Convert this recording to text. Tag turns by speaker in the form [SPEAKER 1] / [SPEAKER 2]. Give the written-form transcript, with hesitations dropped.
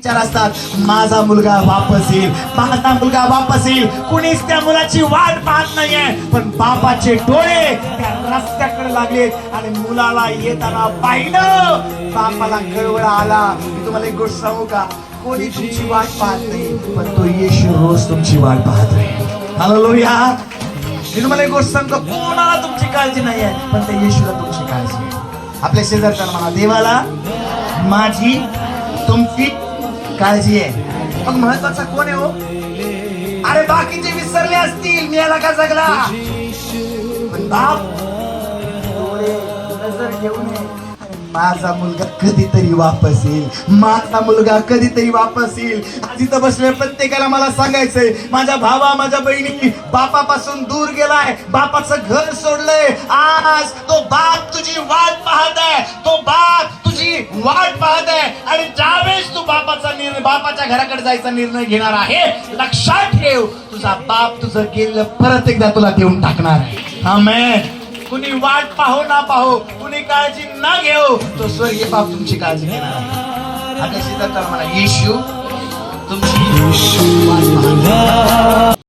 [SPEAKER 1] विचार असतात, माझा मुलगा वापस येईल, माझा मुलगा वापस येईल. कुणीच त्या मुलाची वाट पाहत नाहीये, पण बापाचे डोळे त्या रस्त्याकडे लागलेत आणि मुलाला येताना पाहिलं. बापाला कळवळा आला. मी तुम्हाला एक गोष्ट सांगू का, कोणी तुमची वाट पाहत नाही, पण तो येशू रोज तुमची वाट पाहतोय. हालेलुया. मी तुम्हाला एक गोष्ट सांगतो, कोणाला तुमची काळजी नाही आहे, पण त्या येशूला तुमची काळजी आहे. आपल्या शेजारच्याला म्हणा, देवाला माझी तुमची काळजी आहे. मग महत्वाचा कोण आहे हो? अरे बाकीचे विसरले असतील, मी याला का जगला, पण बाप डोळे नजर घेऊन माझा मुलगा कधीतरी वापस येईल, माझा मुलगा कधीतरी वापस येईल. आज इथं बसले प्रत्येकाला मला सांगायचंय, माझ्या भावा माझ्या बहिणी बापापासून दूर गेलाय, बापाचं घर सोडलंय. आज तो बाप तुझी वाट पाहत आहे, तो बाप तुझी वाट पाहत आहे. आणि ज्यावेळेस तू बापाच्या घराकडे जायचा निर्णय घेणार आहे, लक्षात ठेव, तुझा बाप तुझं गेलं परत एकदा तुला देऊन टाकणार आहे. आमेन. कुणी वाट पाहो ना पाहो, कुणी काळजी ना घेऊ, तो स्वर्गीय बाप तुमची काळजी घेणार आहे. आपल्या शेतात मला येशू तुमची वाट पाहणार.